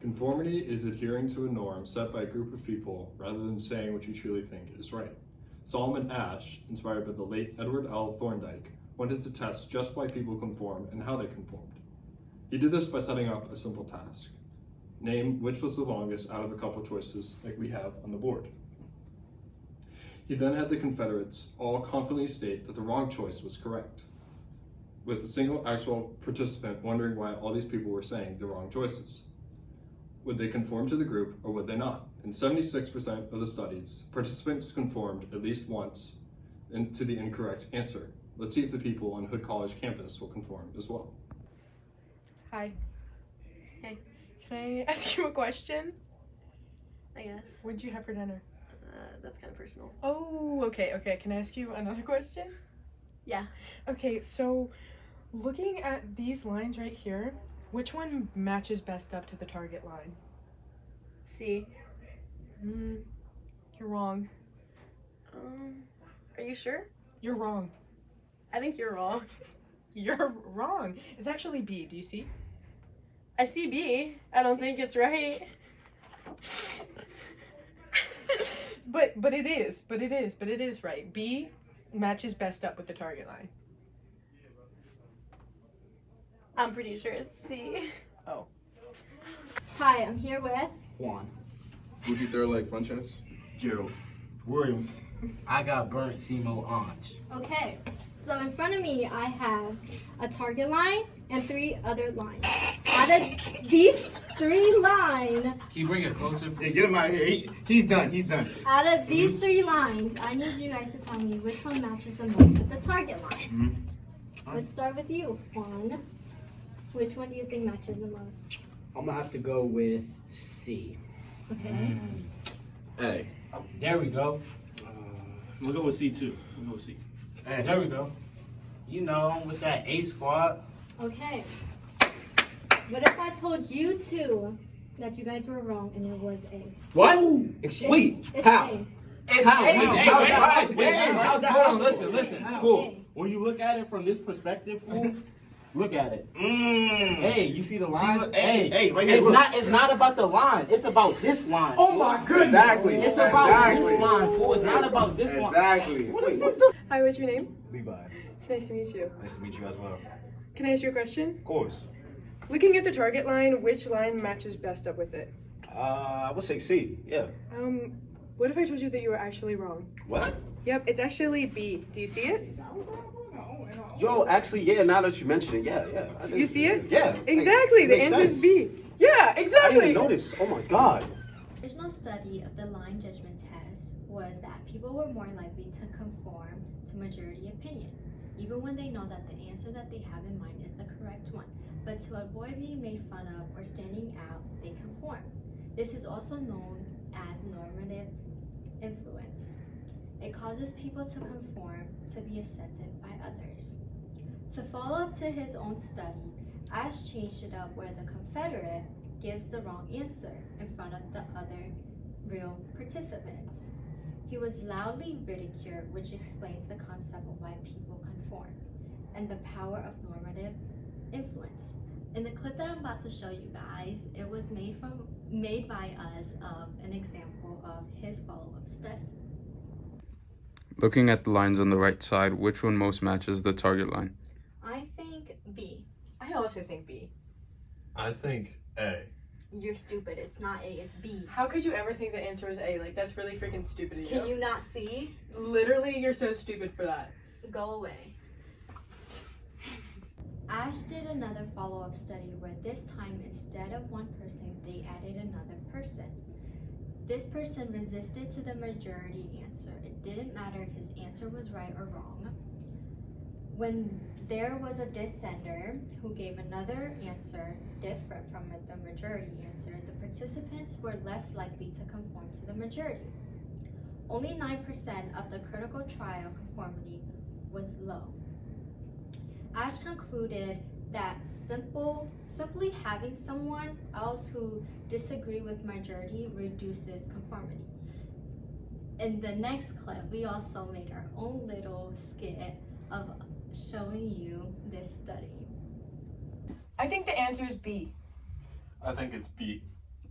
Conformity is adhering to a norm set by a group of people rather than saying what you truly think is right. Solomon Asch, inspired by the late Edward L. Thorndike, wanted to test just why people conform and how they conformed. He did this by setting up a simple task. Name which was the longest out of a couple choices like we have on the board. He then had the Confederates all confidently state that the wrong choice was correct, with a single actual participant wondering why all these people were saying the wrong choices. Would they conform to the group or would they not? In 76% of the studies, participants conformed at least once to the incorrect answer. Let's see if the people on Hood College campus will conform as well. Hi. Hey. Can I ask you a question? I guess. What did you have for dinner? That's kind of personal. Oh, okay. Can I ask you another question? Yeah. Okay, so looking at these lines right here, which one matches best up to the target line? C. You're wrong. Are you sure? You're wrong. I think you're wrong. You're wrong. It's actually B. Do you see? I see B. I don't think it's right. But it is right. B matches best up with the target line. I'm pretty sure it's C. Oh. Hi, I'm here with Juan. Who'd you throw like Funchess? Gerald. Williams. I got burnt Simo Anch. Okay, so in front of me I have a target line and 3 other lines. Out of these 3 lines, Can you bring it closer? Yeah, get him out of here. He's done. out of these 3 lines, I need you guys to tell me which one matches the most with the target line. Let's start with you, Juan. Which one do you think matches the most? I'm gonna have to go with C. Okay. A. There we go. We'll go with C2. We'll go with C. There we go. You know, with that A squad. Okay. What if I told you 2 that you guys were wrong and it was A? What? Wait, it's how? A. It's How? A. How's that Hold on, possible? listen, It's fool. A. When you look at it from this perspective, fool, look at it. Hey, you see the lines? Hey, right here, It's look. it's not about the line. It's about this line. Oh my goodness! Exactly. It's about this line, fool. It's not about this line. Exactly. What is this? Hi, what's your name? Levi, It's nice to meet you. nice to meet you as well. Can I ask you a question? Of course. Looking at the target line, which line matches best up with it? I would say C, yeah. What if I told you that you were actually wrong? What? Yep, it's actually B. Do you see it? Yo, actually, yeah, now that you mention it, yeah. I You see it? Yeah. Exactly, the makes answer is sense. B. Yeah, I didn't exactly. even notice. Oh my god. Original study of the line judgment test was that people were more likely to conform to majority opinion, even when they know that the answer that they have in mind is the correct one. But to avoid being made fun of or standing out, they conform. This is also known as normative influence. It causes people to conform to be accepted by others. To follow up to his own study, Ash changed it up where the Confederate gives the wrong answer in front of the other real participants. He was loudly ridiculed, which explains the concept of why people conform and the power of normative influence. In the clip that I'm about to show you guys, it was made by us of an example of his follow-up study. Looking at the lines on the right side, which one most matches the target line? I think B. I also think B. I think A. You're stupid. It's not A, it's B. How could you ever think the answer is A? Like, that's really freaking stupid of you. Can you not see? Literally, you're so stupid for that. Go away. Ash did another follow-up study where this time instead of one person, they added another person. This person resisted to the majority answer. It didn't matter if his answer was right or wrong. When there was a dissenter who gave another answer different from the majority answer, the participants were less likely to conform to the majority. Only 9% of the critical trial conformity was low. Ash concluded that simply having someone else who disagree with majority reduces conformity. In the next clip, we also made our own little skit of showing you this study. I think the answer is B. I think it's B.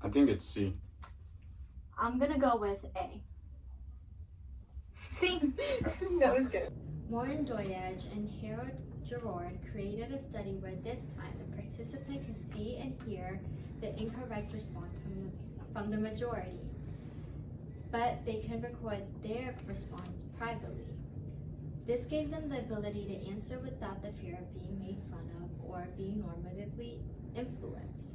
I think it's C. I'm gonna go with A. See? That was good. Warren Doyage and Harold Gerard created a study where this time the participant can see and hear the incorrect response from the majority, but they can record their response privately. This gave them the ability to answer without the fear of being made fun of or being normatively influenced.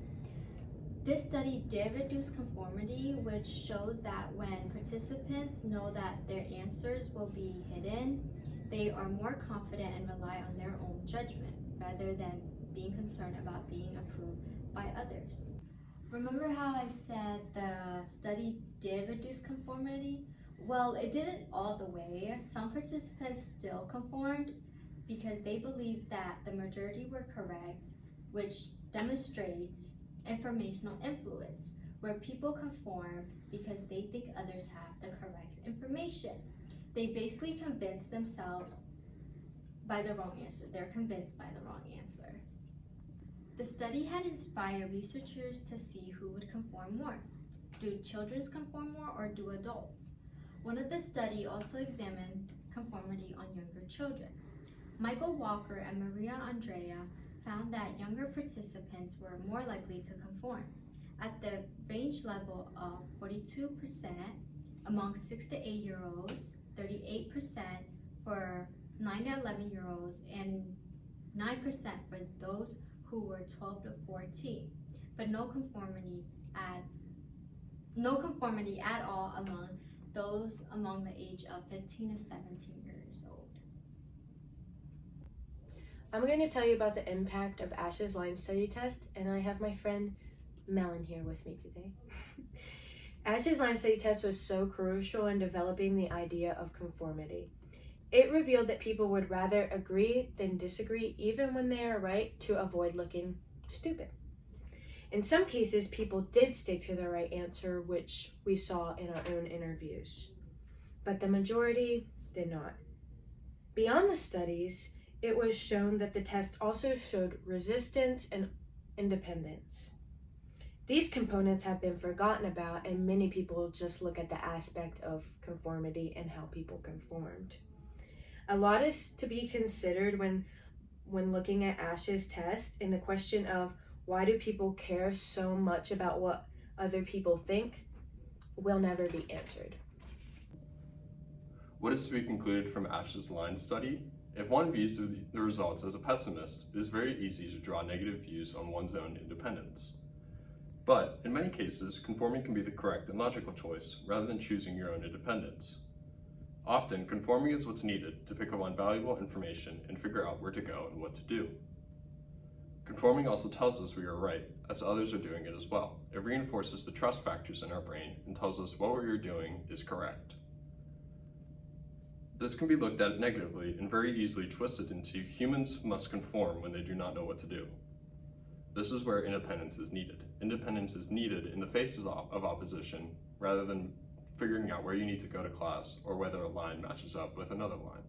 This study did reduce conformity, which shows that when participants know that their answers will be hidden, they are more confident and rely on their own judgment rather than being concerned about being approved by others. Remember how I said the study did reduce conformity? Well, it didn't all the way. Some participants still conformed because they believed that the majority were correct, which demonstrates informational influence, where people conform because they think others have the correct information. They basically convince themselves by the wrong answer. They're convinced by the wrong answer. The study had inspired researchers to see who would conform more. Do children conform more or do adults? One of the study also examined conformity on younger children. Michael Walker and Maria Andrea found that younger participants were more likely to conform at the range level of 42% among 6 to 8-year-olds, 38% for 9 to 11-year-olds, and 9% for those who were 12 to 14, but no conformity at all among those among the age of 15 to 17 years old. I'm going to tell you about the impact of Ash's line study test, and I have my friend Melon here with me today. Ash's line study test was so crucial in developing the idea of conformity. It revealed that people would rather agree than disagree, even when they are right, to avoid looking stupid. In some cases, people did stick to the right answer, which we saw in our own interviews, but the majority did not. Beyond the studies, it was shown that the test also showed resistance and independence. These components have been forgotten about, and many people just look at the aspect of conformity and how people conformed. A lot is to be considered when looking at Ash's test, and the question of why do people care so much about what other people think will never be answered. What is to be concluded from Ash's line study? If one views the results as a pessimist, it is very easy to draw negative views on one's own independence. But in many cases, conforming can be the correct and logical choice rather than choosing your own independence. Often, conforming is what's needed to pick up on valuable information and figure out where to go and what to do. Conforming also tells us we are right, as others are doing it as well. It reinforces the trust factors in our brain and tells us what we are doing is correct. This can be looked at negatively and very easily twisted into humans must conform when they do not know what to do. This is where independence is needed. Independence is needed in the face of opposition rather than figuring out where you need to go to class or whether a line matches up with another line.